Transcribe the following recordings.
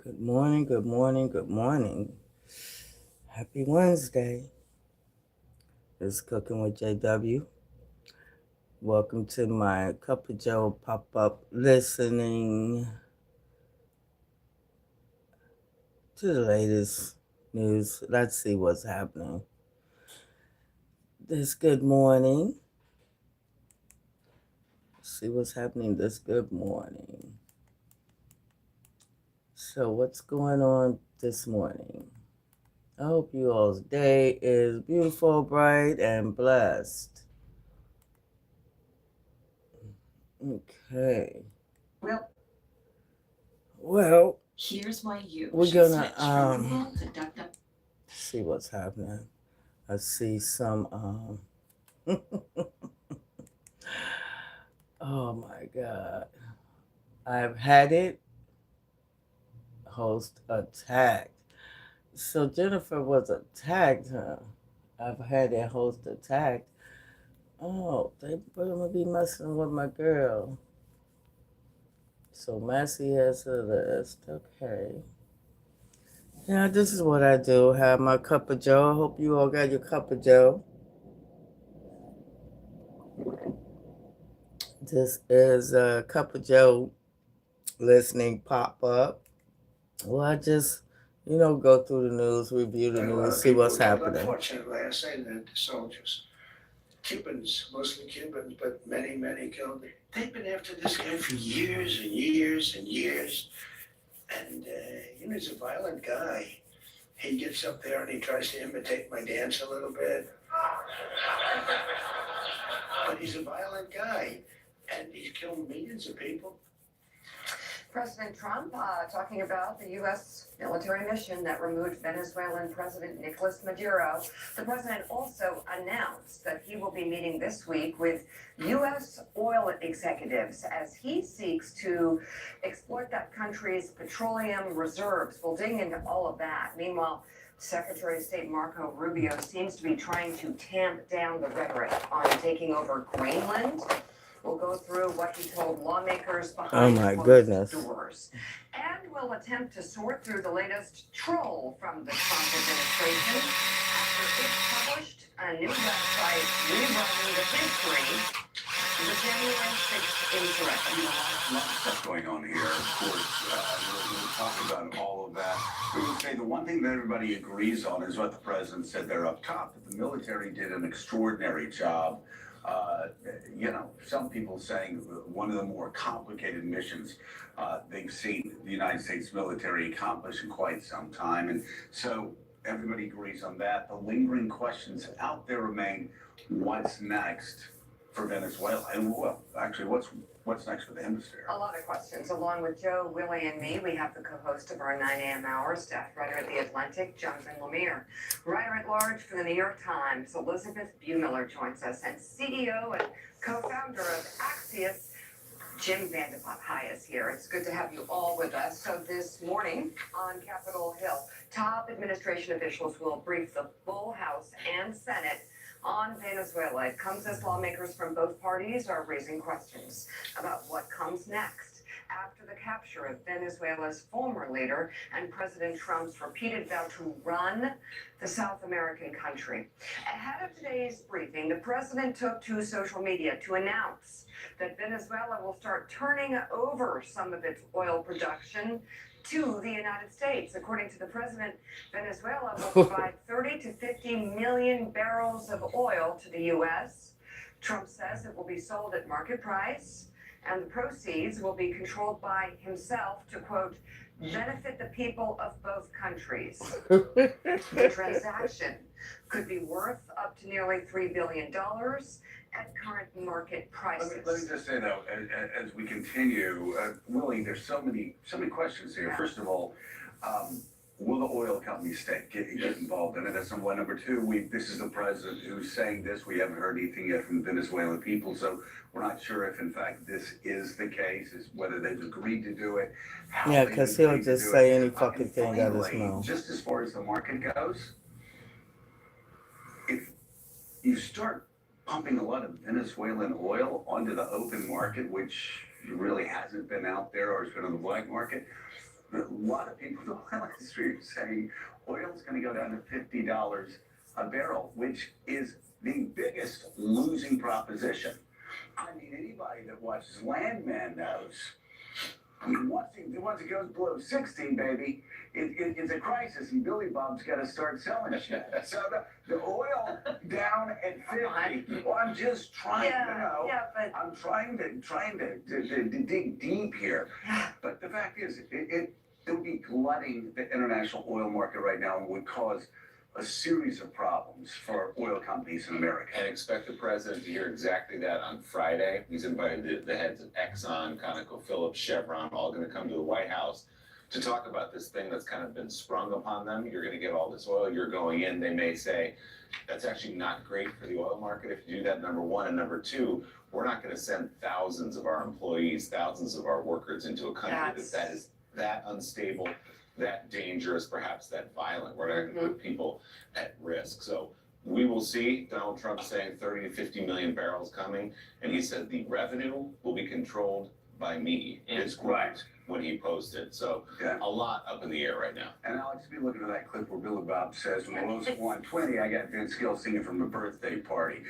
Good morning, good morning, good morning. Happy Wednesday. It's Cooking with JW. Welcome to my Cup of Joe pop up listening to the latest news. Let's see what's happening. This good morning. See what's happening this good morning. So, what's going on this morning? I hope you all's day is beautiful, bright, and blessed. Okay. Well, here's why we're gonna see what's happening. I see some oh my god. I've had it host attacked. So Jennifer was attacked, huh? I've had that host attacked. Oh, they gonna be messing with my girl. So Massey has a list. Okay. Yeah, this is what I do. Have my cup of Joe. I hope you all got your cup of Joe. This is a cup of Joe listening pop up. Well, I just, go through the news, review the news, see what's happening. Unfortunately, I say that to soldiers. Cubans, mostly Cubans, but many, many killed. They've been after this guy for years and years and years. And, he's a violent guy. He gets up there and he tries to imitate my dance a little bit. But he's a violent guy. And he's killed millions of people. President Trump talking about the U.S. military mission that removed Venezuelan President Nicolas Maduro. The president also announced that he will be meeting this week with U.S. oil executives as he seeks to exploit that country's petroleum reserves. We'll dig into all of that. Meanwhile, Secretary of State Marco Rubio seems to be trying to tamp down the rhetoric on taking over Greenland. We'll go through what he told lawmakers behind closed doors. And we'll attempt to sort through the latest troll from the Trump administration after it published a new website rewriting the history of the January 6th insurrection. A lot of stuff going on here, of course. We're talking about all of that. We would say the one thing that everybody agrees on is what the president said there up top, that the military did an extraordinary job. Some people saying one of the more complicated missions they've seen the United States military accomplish in quite some time. And so everybody agrees on that. The lingering questions out there remain, what's next for Venezuela? And well, actually, what's next for the hemisphere? A lot of questions. Along with Joe, Willie, and me, we have the co-host of our 9 a.m. hour, staff writer at The Atlantic, Jonathan Lemire. Writer at large for the New York Times, Elizabeth Buemiller joins us, and CEO and co-founder of Axios, Jim Vanderpump High is here. It's good to have you all with us. So this morning on Capitol Hill, top administration officials will brief the full House and Senate on Venezuela. It comes as lawmakers from both parties are raising questions about what comes next after the capture of Venezuela's former leader and President Trump's repeated vow to run the South American country. Ahead of today's briefing, the president took to social media to announce that Venezuela will start turning over some of its oil production to the United States. According to the president, Venezuela will provide 30 to 50 million barrels of oil to the U.S. Trump says it will be sold at market price, and the proceeds will be controlled by himself to, quote, benefit the people of both countries. The transaction could be worth up to nearly $3 billion at current market prices. Let me just say, though, as we continue, Willie, there's so many questions here. First of all, will the oil companies get involved in it? That's number one. Number two, this is the president who's saying this. We haven't heard anything yet from the Venezuelan people, so we're not sure if, in fact, this is the case, is whether they've agreed to do it. Yeah, because he'll just say any fucking thing out of his mouth. Just as far as the market goes, if you start pumping a lot of Venezuelan oil onto the open market, which really hasn't been out there or has been on the black market, a lot of people in the oil industry are saying oil's going to go down to $50 a barrel, which is the biggest losing proposition. I mean, anybody that watches Landman knows. Once it goes below 16, baby, it's a crisis, and Billy Bob's got to start selling shit. So the oil down at 50. Well, I'm just trying but I'm trying to dig deep here. But the fact is, it would be glutting the international oil market right now and would cause a series of problems for oil companies in America. And expect the president to hear exactly that on Friday. He's invited the heads of Exxon, ConocoPhillips, Chevron, all going to come to the White House to talk about this thing that's kind of been sprung upon them. You're going to get all this oil, you're going in. They may say, that's actually not great for the oil market if you do that, number one. And number two, we're not going to send thousands of our employees, thousands of our workers into a country that is that unstable, that dangerous, perhaps that violent. We're not going to put people at risk. So we will see. Donald Trump saying 30 to 50 million barrels coming. And he said the revenue will be controlled by me. His quote when he posted. So a lot up in the air right now. And Alex, be looking at that clip where Billy Bob says, when the low's 120, I got Vince Gill singing from a birthday party.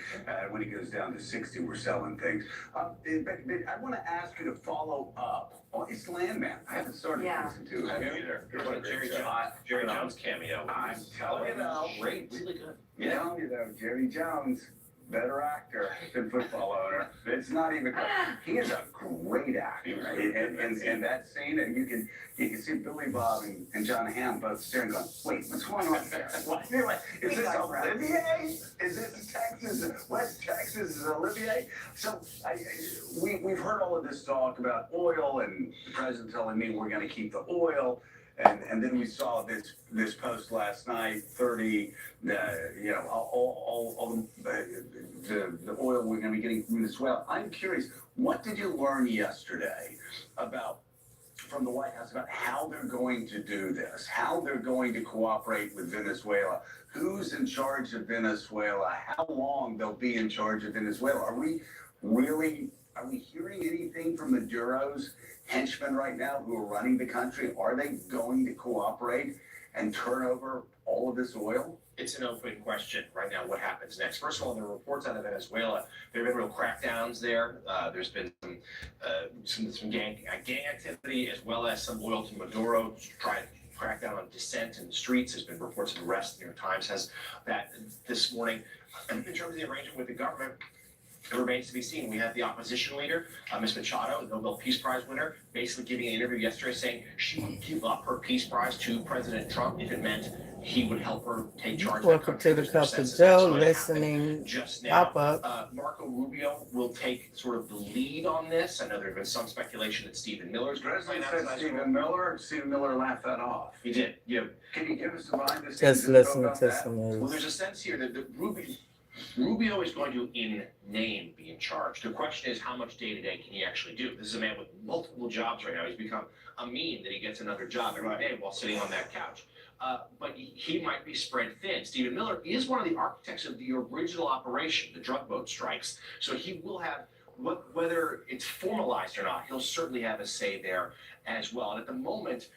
When he goes down to 60, we're selling things. But I want to ask you to follow up on It's Landman. I haven't started to listen to it. I haven't either. What a Jerry Jones cameo. I'm telling you though. Great, really good. I'm telling you though, Jerry Jones, better actor than football owner. It's not even close. He is a great actor. And that scene, and you can see Billy Bob and John Hamm both staring going, wait, what's going on there? Is this Olivier? Is this Texas? West Texas is Olivier? So we've heard all of this talk about oil and the president telling me we're going to keep the oil. And then we saw this post last night, 30, all the oil we're going to be getting from Venezuela. I'm curious, what did you learn yesterday from the White House about how they're going to do this, how they're going to cooperate with Venezuela, who's in charge of Venezuela, how long they'll be in charge of Venezuela? Are we hearing anything from Maduro's henchmen right now who are running the country? Are they going to cooperate and turn over all of this oil? It's an open question right now. What happens next? First of all, there are reports out of Venezuela. There have been real crackdowns there. There's been some gang activity, as well as some loyal to Maduro to try to crack down on dissent in the streets. There's been reports of arrests. The New York Times has that this morning. In terms of the arrangement with the government, it remains to be seen. We have the opposition leader, Ms. Machado, the Nobel Peace Prize winner, basically giving an interview yesterday saying she would give up her Peace Prize to President Trump if it meant he would help her take charge of the Welcome country. to the Cup of Joe, listening just now. pop-up. Marco Rubio will take sort of the lead on this. I know there have been some speculation that Stephen Miller's going to play an President said outsized Stephen Miller. Stephen Miller laughed that off. He did. Yeah. Can you give us the behind the scenes Just info listening about to that? some Well, news. there's a sense here that Rubio is going to, in name, be in charge. The question is, how much day-to-day can he actually do? This is a man with multiple jobs right now. He's become a meme that he gets another job every day while sitting on that couch. But he might be spread thin. Stephen Miller is one of the architects of the original operation, the drug boat strikes. So he will have, whether it's formalized or not, he'll certainly have a say there as well. And at the moment,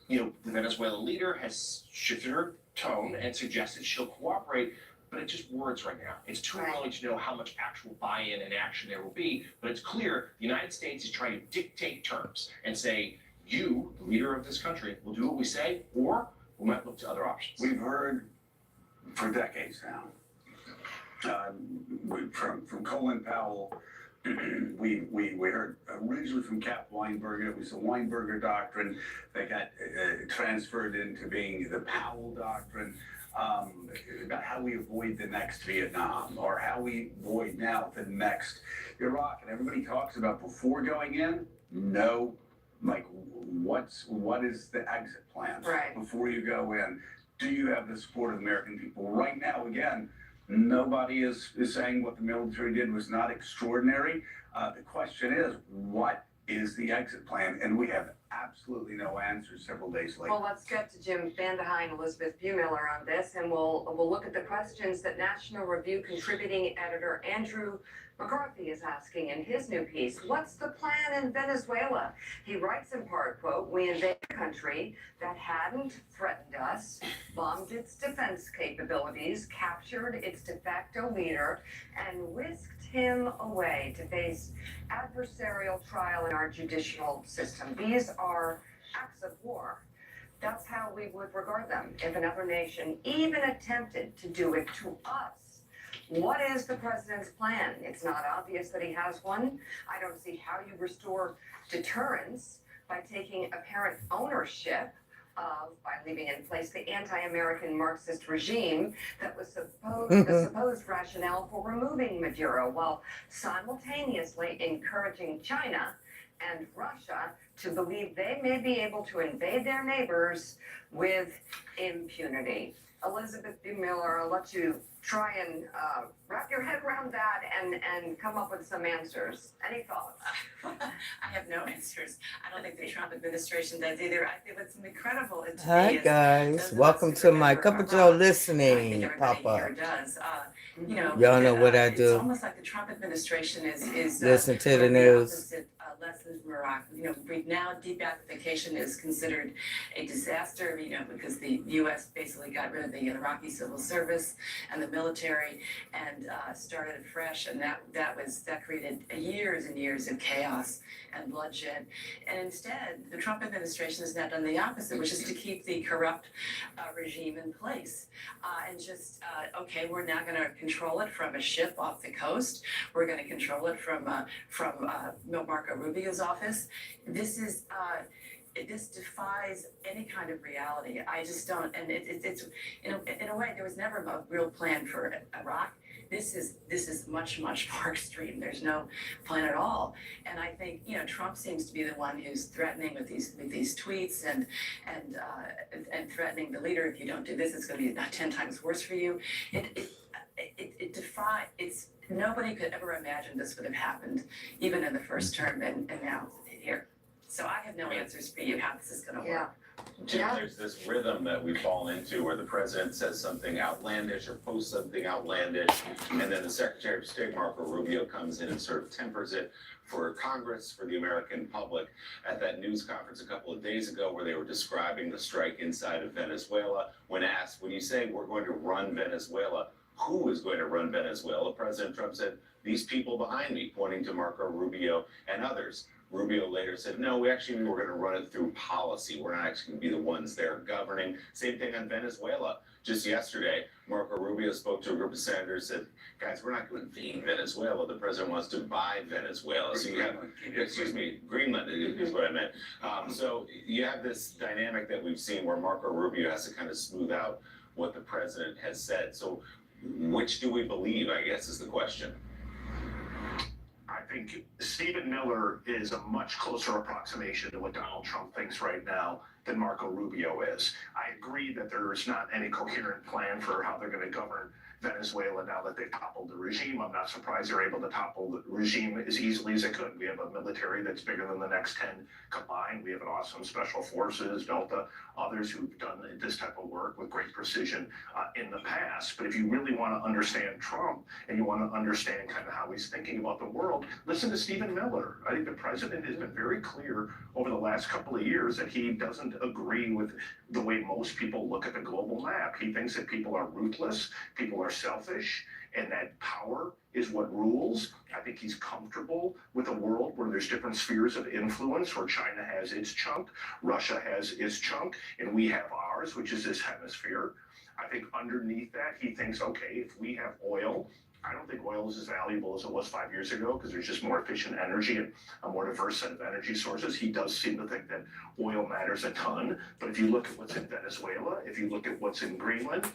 the Venezuelan leader has shifted her tone and suggested she'll cooperate. But it's just words right now. It's too early to know how much actual buy-in and action there will be. But it's clear the United States is trying to dictate terms and say, you, the leader of this country, will do what we say, or we might look to other options. We've heard for decades now from Colin Powell. we heard originally from Cap Weinberger. It was the Weinberger Doctrine that got transferred into being the Powell Doctrine. About how we avoid the next Vietnam, or how we avoid now the next Iraq. And everybody talks about before going in, what is the exit plan before you go in? Do you have the support of the American people? Right now, again, nobody is saying what the military did was not extraordinary. The question is, what is the exit plan? And we have absolutely no answers several days later. Well, let's get to Jim Vandehei and Elizabeth Buemiller on this, and we'll look at the questions that National Review contributing editor Andrew McCarthy is asking in his new piece. What's the plan in Venezuela? He writes in part, quote, we invaded a country that hadn't threatened us, bombed its defense capabilities, captured its de facto leader, and whisked him away to face adversarial trial in our judicial system. These are acts of war. That's how we would regard them if another nation even attempted to do it to us. What is the president's plan? It's not obvious that he has one. I don't see how you restore deterrence by taking apparent ownership of, by leaving in place the anti-American Marxist regime that was the supposed rationale for removing Maduro, while simultaneously encouraging China and Russia to believe they may be able to invade their neighbors with impunity. Elizabeth Buemiller, I'll let you try and wrap your head around that and come up with some answers. Any thoughts? I have no answers. I don't think the Trump administration does either. I think what's incredible to me Hi is guys, those of welcome us who to my remember Cup of Iraq, Joe I think listening everybody pop up. here does. You know, Y'all know what I It's do. almost like the Trump administration is Listen to the learned news. opposite lessons from Iraq. You know, right now de-Ba'athification is considered a disaster. You know, because the U.S. basically got rid of the Iraqi civil service and the military and started afresh, and that created years and years of chaos and bloodshed. And instead, the Trump administration has now done the opposite, which is to keep the corrupt regime in place and just okay, we're now going to control it from a ship off the coast. We're going to control it from Marco Rubio's office. This is. This defies any kind of reality. I just don't, and it's in a way there was never a real plan for Iraq. This is much more extreme. There's no plan at all. And I think Trump seems to be the one who's threatening with these tweets and threatening the leader. If you don't do this, it's going to be 10 times worse for you. It's nobody could ever imagine this would have happened, even in the first term, and now here. So I have no answers for you how this is going to work. Jim, Yeah. there's this rhythm that we fall into where the president says something outlandish or posts something outlandish, and then the Secretary of State, Marco Rubio, comes in and sort of tempers it for Congress, for the American public. At that news conference a couple of days ago where they were describing the strike inside of Venezuela, when asked, when you say we're going to run Venezuela, who is going to run Venezuela? President Trump said, these people behind me, pointing to Marco Rubio and others. Rubio later said, no, we're going to run it through policy. We're not actually going to be the ones there governing. Same thing on Venezuela. Just yesterday, Marco Rubio spoke to a group of senators, said, guys, we're not going to invade Venezuela. The president wants to buy Venezuela. So you have, Greenland is what I meant. So you have this dynamic that we've seen where Marco Rubio has to kind of smooth out what the president has said. So which do we believe, I guess, is the question. I think Stephen Miller is a much closer approximation to what Donald Trump thinks right now than Marco Rubio is. I agree that there's not any coherent plan for how they're going to govern Venezuela now that they've toppled the regime. I'm not surprised they're able to topple the regime as easily as they could. We have a military that's bigger than the next 10 combined. We have an awesome special forces, Delta, others who've done this type of work with great precision in the past. But if you really want to understand Trump and you want to understand kind of how he's thinking about the world, listen to Stephen Miller. I think the president has been very clear over the last couple of years that he doesn't agree with the way most people look at the global map. He thinks that people are ruthless, people are selfish, and that power is what rules. I think he's comfortable with a world where there's different spheres of influence, where China has its chunk, Russia has its chunk, and we have ours, which is this hemisphere. I think underneath that, he thinks, okay, if we have oil, I don't think oil is as valuable as it was 5 years ago because there's just more efficient energy and a more diverse set of energy sources. He does seem to think that oil matters a ton. But if you look at what's in Venezuela, if you look at what's in Greenland,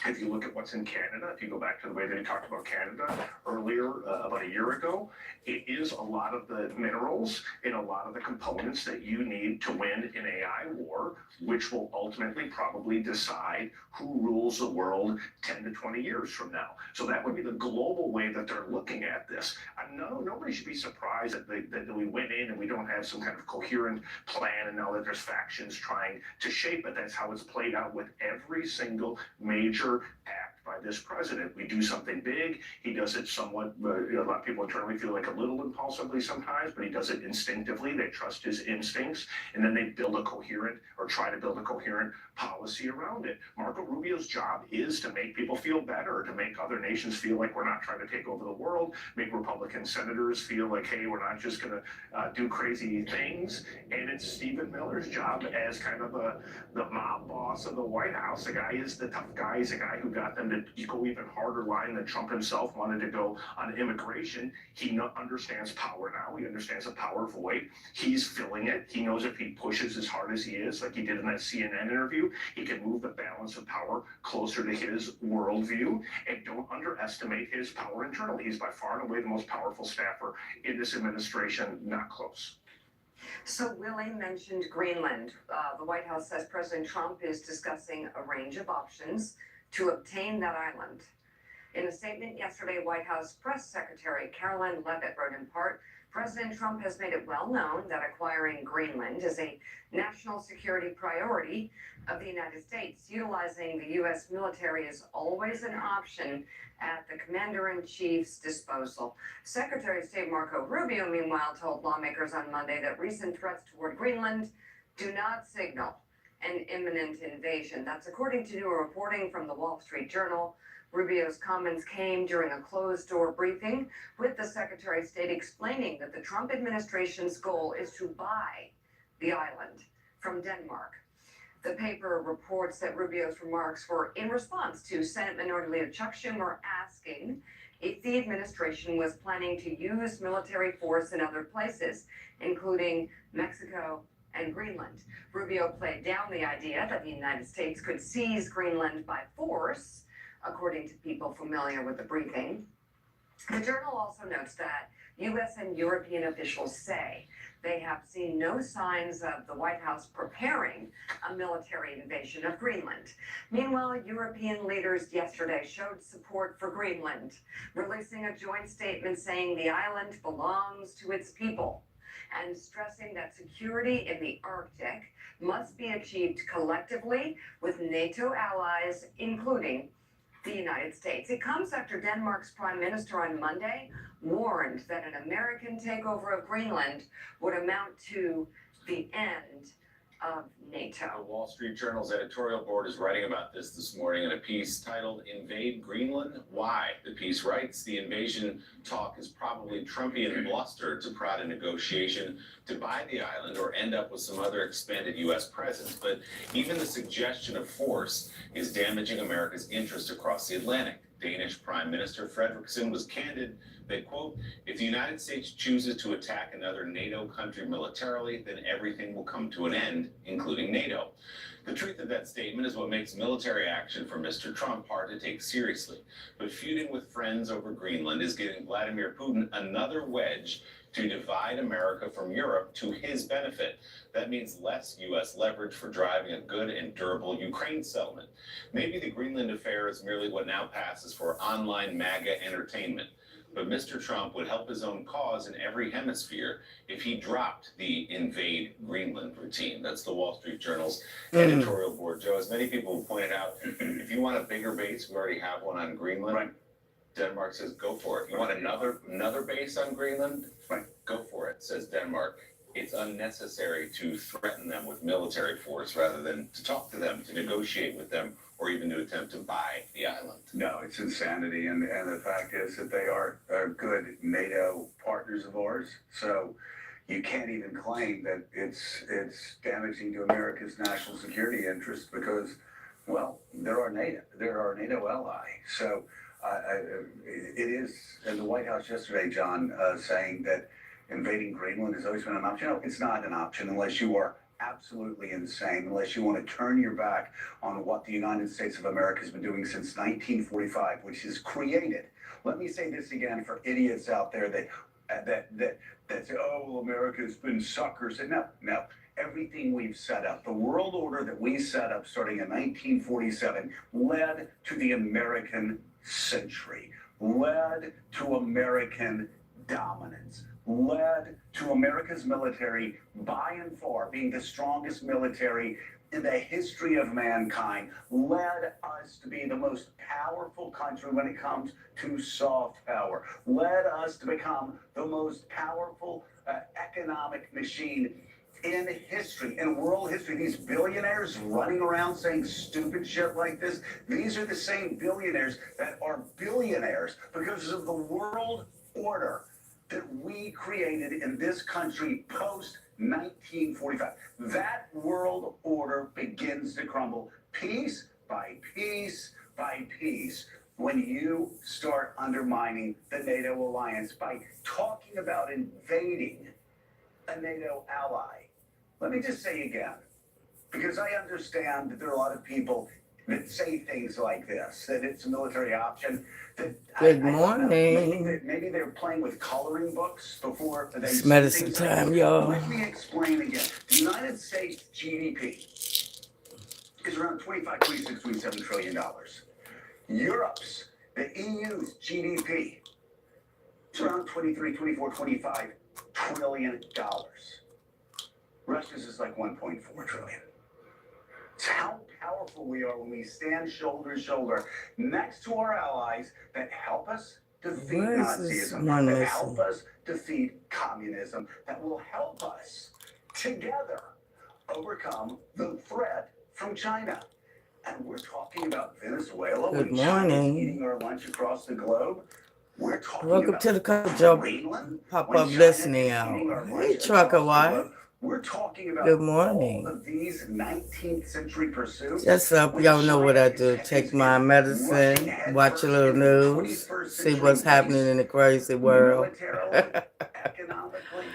if you look at what's in Canada, if you go back to the way that he talked about Canada earlier, about a year ago, it is a lot of the minerals and a lot of the components that you need to win an AI war, which will ultimately probably decide who rules the world 10 to 20 years from now. So that would be the global way that they're looking at this. Nobody should be surprised that we went in and we don't have some kind of coherent plan, and now that there's factions trying to shape it. That's how it's played out with every single major act by this president. We do something big. He does it somewhat, a lot of people internally feel like a little impulsively sometimes, but he does it instinctively. They trust his instincts, and then they build a coherent, or try to build a coherent policy around it. Marco Rubio's job is to make people feel better, to make other nations feel like we're not trying to take over the world, make Republican senators feel like, hey, we're not just going to do crazy things. And it's Stephen Miller's job as kind of the mob boss of the White House. The guy is the tough guy. He's the guy who got them to go even harder line than Trump himself wanted to go on immigration. He understands power now. He understands the power void. He's filling it. He knows if he pushes as hard as he is, like he did in that CNN interview, he can move the balance of power closer to his worldview. And don't underestimate his power internally. He's by far and away the most powerful staffer in this administration, not close. So Willie mentioned Greenland. The White House says President Trump is discussing a range of options to obtain that island. In a statement yesterday, White House Press Secretary Caroline Leavitt wrote in part, President Trump has made it well known that acquiring Greenland is a national security priority of the United States. Utilizing the U.S. military is always an option at the commander-in-chief's disposal. Secretary of State Marco Rubio, meanwhile, told lawmakers on Monday that recent threats toward Greenland do not signal an imminent invasion. That's according to new reporting from the Wall Street Journal. Rubio's comments came during a closed-door briefing with the Secretary of State explaining that the Trump administration's goal is to buy the island from Denmark. The paper reports that Rubio's remarks were in response to Senate Minority Leader Chuck Schumer asking if the administration was planning to use military force in other places, including Mexico and Greenland. Rubio played down the idea that the United States could seize Greenland by force, according to people familiar with the briefing. The Journal also notes that U.S. and European officials say they have seen no signs of the White House preparing a military invasion of Greenland. Meanwhile, European leaders yesterday showed support for Greenland, releasing a joint statement saying the island belongs to its people and stressing that security in the Arctic must be achieved collectively with NATO allies, including the United States. It comes after Denmark's prime minister on Monday warned that an American takeover of Greenland would amount to the end of NATO. The Wall Street Journal's editorial board is writing about this morning in a piece titled Invade Greenland? Why? The piece writes, the invasion talk is probably Trumpian bluster to prod a negotiation to buy the island or end up with some other expanded U.S. presence. But even the suggestion of force is damaging America's interest across the Atlantic. Danish Prime Minister Frederiksen was candid that, quote, if the United States chooses to attack another NATO country militarily, then everything will come to an end, including NATO. The truth of that statement is what makes military action for Mr. Trump hard to take seriously. But feuding with friends over Greenland is giving Vladimir Putin another wedge to divide America from Europe to his benefit. That means less U.S. leverage for driving a good and durable Ukraine settlement. Maybe the Greenland affair is merely what now passes for online MAGA entertainment. But Mr. Trump would help his own cause in every hemisphere if he dropped the invade Greenland routine. That's the Wall Street Journal's editorial board. Joe, as many people have pointed out, if you want a bigger base, we already have one on Greenland. Right. Denmark says, go for it. You want another base on Greenland? Right. Go for it, says Denmark. It's unnecessary to threaten them with military force rather than to talk to them, to negotiate with them, or even to attempt to buy the island. No, it's insanity, and the fact is that they are good NATO partners of ours. So you can't even claim that it's damaging to America's national security interests because, well, they're our NATO ally. So it is, and the White House yesterday, John, saying that invading Greenland has always been an option. No, it's not an option unless you are absolutely insane, unless you want to turn your back on what the United States of America has been doing since 1945, which is created. Let me say this again for idiots out there that say, oh, well, America's been suckers. No. everything we've set up. The world order that we set up starting in 1947 led to the American century, led to American dominance, led to America's military by and far being the strongest military in the history of mankind, led us to be the most powerful country when it comes to soft power, led us to become the most powerful economic machine in history, in world history. These billionaires running around saying stupid shit like this, these are the same billionaires that are billionaires because of the world order that we created in this country post 1945. That world order begins to crumble piece by piece by piece when you start undermining the NATO alliance by talking about invading a NATO ally. Let me just say again, because I understand that there are a lot of people that say things like this, that it's a military option. That Good I don't know. morning. Maybe they're playing with coloring books before they It's say medicine things like time, this. y'all. Let me explain again. The United States GDP is around 25, 26, 27 trillion dollars. Europe's, the EU's GDP is around 23, 24, 25 trillion dollars. Russia's is like 1.4 trillion. It's how powerful we are when we stand shoulder to shoulder next to our allies that help us defeat Where is this Nazism, one that help missing? us defeat communism, that will help us together overcome the threat from China. And we're talking about Venezuela Good when China's morning. eating our lunch across the globe. We're talking Welcome about to the Cup Joe Greenland Pop when Up China Listening is Hour. eating our Hey, lunch Trucker across the Wife. globe. We're talking about Good all morning. of these 19th century pursuits. Just up, when y'all know what I China do. is Take my rushing medicine, headfirst watch a little into the news, 21st see century what's happening race, in the crazy world. militarily, economically,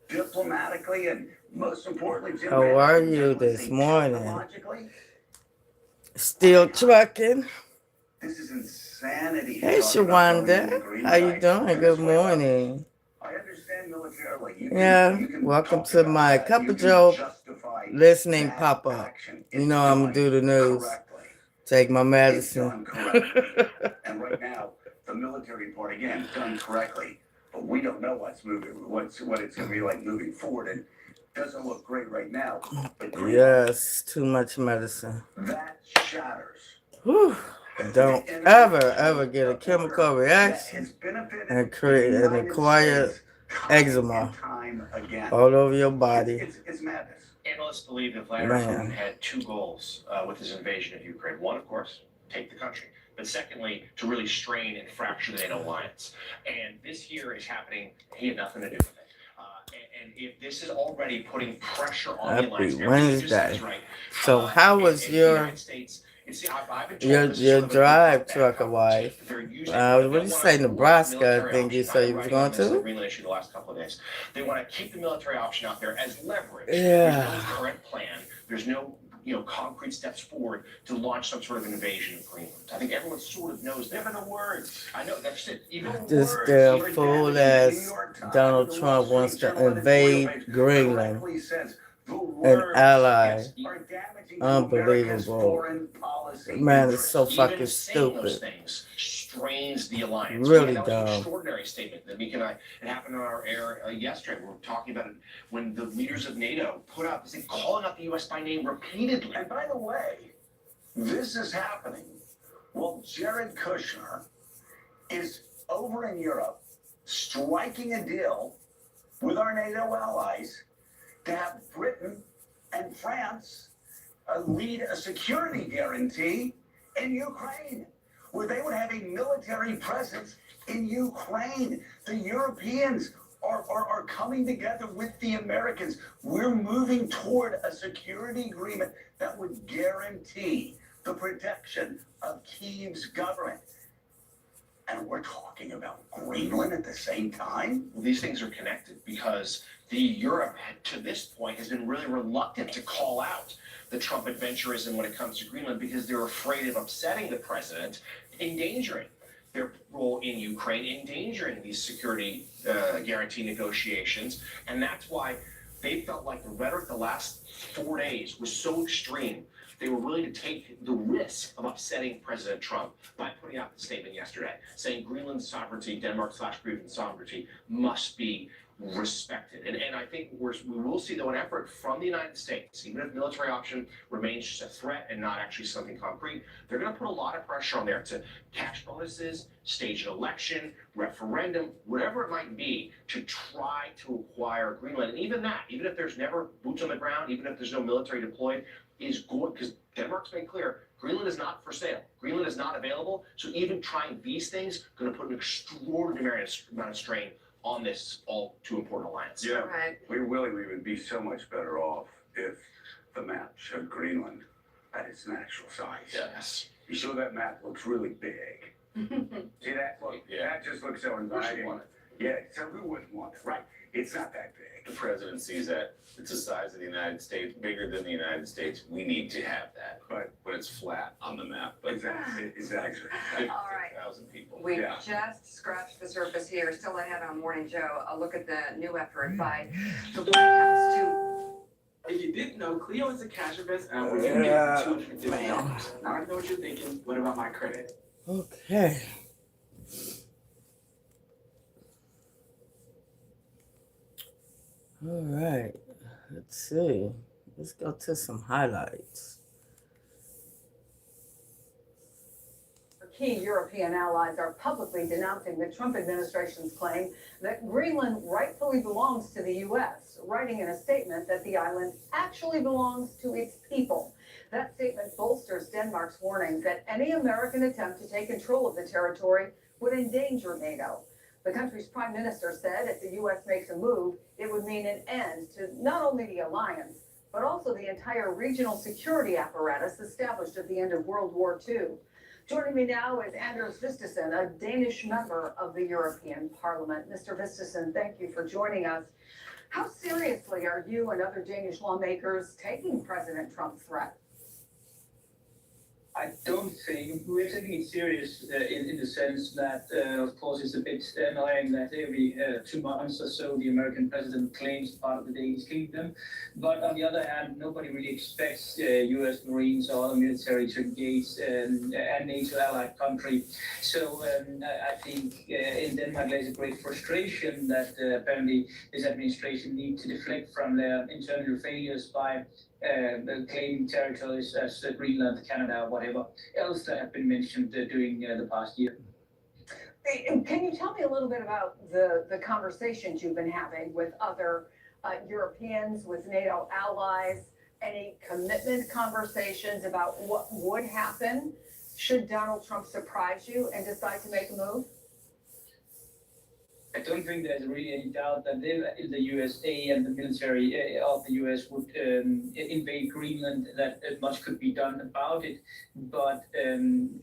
diplomatically, and most importantly, How are geographically, you this say morning? technologically. Still trucking. This is insanity. to Hey, talk about going into Shawanda. Greenland. How you doing? Good Venezuela, morning. I understand militarily. You Yeah, can welcome talk to about my that. Cup You of can Joe justify listening that pop up. action. You It's know I'm done gonna do the news. correctly. Take my It's medicine. done correctly. And right now, the military part again done correctly, but we don't know what it's going to be like moving forward. And doesn't look great right now. But Greenland, Yes, too much medicine. that shatters. Whew. Don't ever get a chemical reaction and create and acquire eczema all over your body. It's madness. Analysts believe that Vladimir Man. Putin had two goals with his invasion of Ukraine. One, of course, take the country. But secondly, to really strain and fracture the NATO alliance. And this here is happening. He had nothing to do with it. And if this is already putting pressure on the alliance, Happy everything you just said Wednesday. is right. So how was The your United States, I've been told this is your sort of a drive, good trucker comeback wife? conference. They're using- What they did you wanna say, avoid Nebraska? military I think you option. said I've you been was writing on going this in the to. Greenland issue the last couple of days. They want to keep the military option out there as leverage. Yeah. There's no current plan. There's no concrete steps forward to launch some sort of invasion of Greenland. I think everyone sort of knows that. Even the words. I know, that's it. Even This words, damn even fool damaging ass New York Times, Donald the Trump Wall wants Street to Journal, and the invade New York Times Greenland. correctly says the An words ally. are damaging to Unbelievable. America's foreign policy Man, it's interests. so Even fucking saying those stupid. things strains the alliance. Really That was an dumb. extraordinary statement that Meek and I, it happened on our air yesterday. We were talking about it when the leaders of NATO put out this thing calling out the U.S. by name repeatedly. And by the way, this is happening while Jared Kushner is over in Europe striking a deal with our NATO allies to have Britain and France lead a security guarantee in Ukraine, where they would have a military presence in Ukraine. The Europeans are coming together with the Americans. We're moving toward a security agreement that would guarantee the protection of Kyiv's government. And we're talking about Greenland at the same time? Well, these things are connected because Europe, to this point, has been really reluctant to call out the Trump adventurism when it comes to Greenland because they're afraid of upsetting the president, endangering their role in Ukraine, endangering these security guarantee negotiations. And that's why they felt like the rhetoric the last 4 days was so extreme, they were willing to take the risk of upsetting President Trump by putting out the statement yesterday, saying Greenland's sovereignty, Denmark/Greenland's sovereignty must be respected. And I think we will see, though, an effort from the United States, even if military option remains just a threat and not actually something concrete, they're going to put a lot of pressure on there to cash bonuses, stage an election, referendum, whatever it might be, to try to acquire Greenland. And even that, even if there's never boots on the ground, even if there's no military deployed, is going, because Denmark's made clear, Greenland is not for sale. Greenland is not available. So even trying these things going to put an extraordinary amount of strain on this all too important alliance. Yeah, Right. we would be so much better off if the map showed Greenland at its natural size. Yes. You show that map looks really big. See that? Look, Yeah. that just looks so Who should inviting. want it? Yeah, so who wouldn't want it? Right. It's not that big. The president sees that it's the size of the United States, bigger than the United States. We need to have that. But- it's flat on the map. But Exactly. 50,000 people. We Yeah. just scratched the surface here. Still ahead on Morning Joe. A look at the new effort by the White House to. If you didn't know, Clio is a cash event, and we're Yeah, gonna get $250. man. Now I know what you're thinking. What about my credit? Okay. All right. Let's see. Let's go to some highlights. Key European allies are publicly denouncing the Trump administration's claim that Greenland rightfully belongs to the U.S., writing in a statement that the island actually belongs to its people. That statement bolsters Denmark's warning that any American attempt to take control of the territory would endanger NATO. The country's prime minister said if the U.S. makes a move, it would mean an end to not only the alliance, but also the entire regional security apparatus established at the end of World War II. Joining me now is Anders Vistisen, a Danish member of the European Parliament. Mr. Vistisen, thank you for joining us. How seriously are you and other Danish lawmakers taking President Trump's threat? I don't think we're taking it serious in the sense that, of course, it's a bit annoying that every 2 months or so the American president claims part of the Danish kingdom. But on the other hand, nobody really expects U.S. Marines or other military to engage a NATO allied country. So I think in Denmark there's a great frustration that apparently this administration needs to deflect from their internal failures by claiming territories as Greenland, Canada, whatever else that have been mentioned during the past year. Can you tell me a little bit about the conversations you've been having with other Europeans, with NATO allies? Any commitment conversations about what would happen should Donald Trump surprise you and decide to make a move? I don't think there's really any doubt that if the USA and the military of the US would invade Greenland, that much could be done about it. But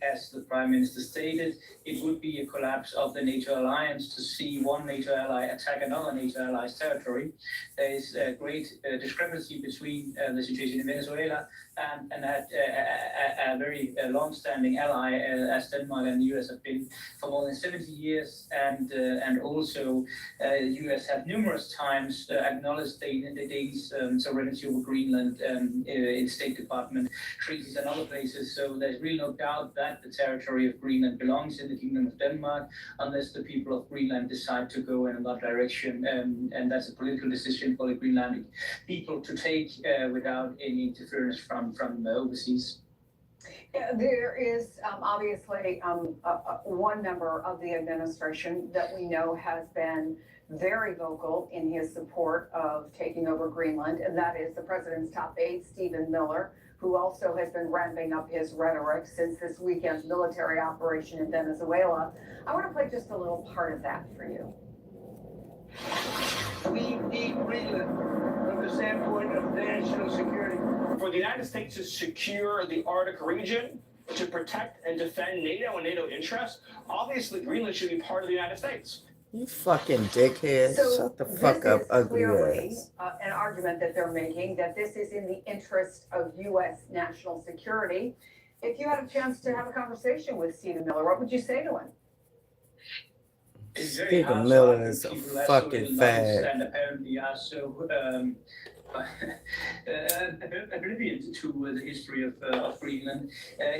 as the Prime Minister stated, it would be a collapse of the NATO alliance to see one NATO ally attack another NATO ally's territory. There is a great discrepancy between the situation in Venezuela and a very long-standing ally as Denmark and the US have been for more than 70 years, and also the US have numerous times acknowledged the Danish sovereignty over Greenland in State Department treaties and other places. So there's really no doubt that the territory of Greenland belongs in the Kingdom of Denmark, unless the people of Greenland decide to go in another direction, and that's a political decision for the Greenlandic people to take without any interference from overseas. There is obviously one member of the administration that we know has been very vocal in his support of taking over Greenland, and that is the president's top aide, Stephen Miller, who also has been ramping up his rhetoric since this weekend's military operation in Venezuela. I want to play just a little part of that for you. We need Greenland from the standpoint of national security. For the United States to secure the Arctic region, to protect and defend NATO and NATO interests, obviously Greenland should be part of the United States. You fucking dickhead. Shut the fuck up, ugly Clearly ass. an argument that they're making that this is in the interest of U.S. national security. If you had a chance to have a conversation with Stephen Miller, what would you say to him? It's very Stephen hard to Miller argue is a people are so fucking little fag. and apparently are so oblivious to the history of Greenland.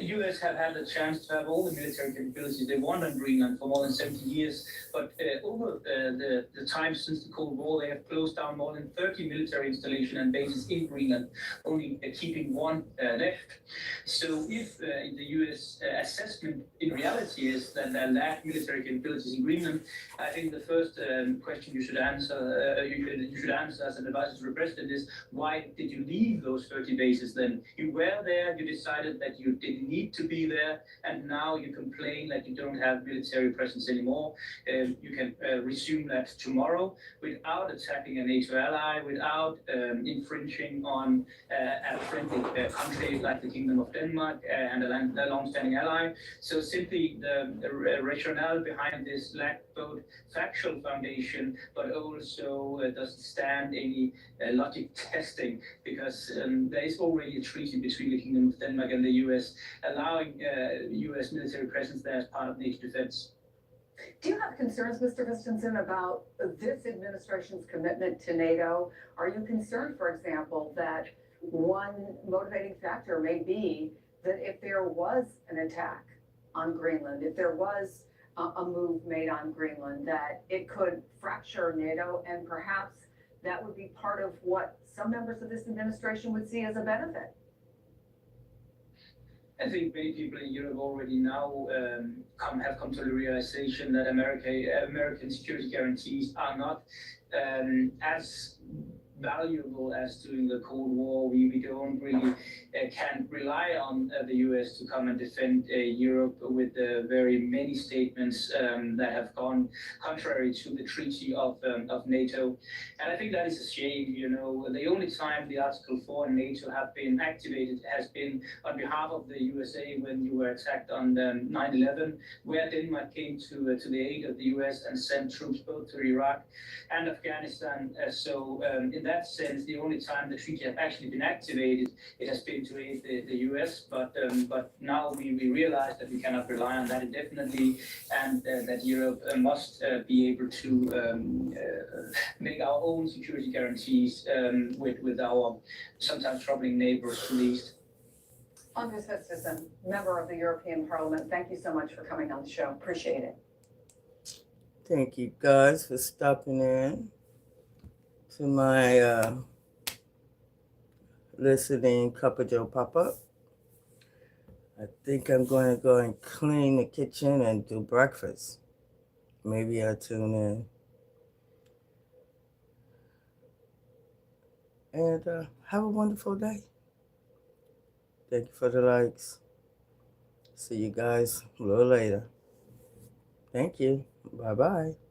U.S. have had a chance to have all the military capabilities they want on Greenland for more than 70 years, but over the time since the Cold War, they have closed down more than 30 military installations and bases in Greenland, only keeping one left. So if the U.S. Assessment in reality is that they lack military capabilities in Greenland, I think the first question you should answer, you should answer as an advisor to the president is, why did you leave those 30 bases then? You were there, you decided that you didn't need to be there, and now you complain that you don't have military presence anymore. You can resume that tomorrow without attacking a NATO ally, without infringing on a friendly country like the Kingdom of Denmark and a long-standing ally. So simply the rationale behind this lack both factual foundation, but also doesn't stand any logic testing, because there is already a treaty between the Kingdom of Denmark and the US allowing US military presence there as part of NATO defense. Do you have concerns, Mr. Christensen, about this administration's commitment to NATO? Are you concerned, for example, that one motivating factor may be that if there was an attack on Greenland, if there was a move made on Greenland, that it could fracture NATO, and perhaps that would be part of what some members of this administration would see as a benefit? I think many people in Europe already now have come to the realization that American security guarantees are not as valuable as during the Cold War. We don't really can rely on the US to come and defend Europe with very many statements that have gone contrary to the treaty of NATO. And I think that is a shame. You know, the only time the Article 4 in NATO have been activated has been on behalf of the USA when you were attacked on 9/11, where Denmark came to the aid of the US and sent troops both to Iraq and Afghanistan. So in that sense, the only time the treaty has actually been activated, it has been to aid the US. But now we realize that we cannot rely on that indefinitely, and that Europe must be able to make our own security guarantees with our sometimes troubling neighbors to the east. Andres Vistisen, member of the European Parliament, thank you so much for coming on the show. Appreciate it. Thank you guys for stopping in to my listening Cup of Joe pop-up. I think I'm going to go and clean the kitchen and do breakfast. Maybe I'll tune in. And have a wonderful day. Thank you for the likes. See you guys a little later. Thank you. Bye-bye.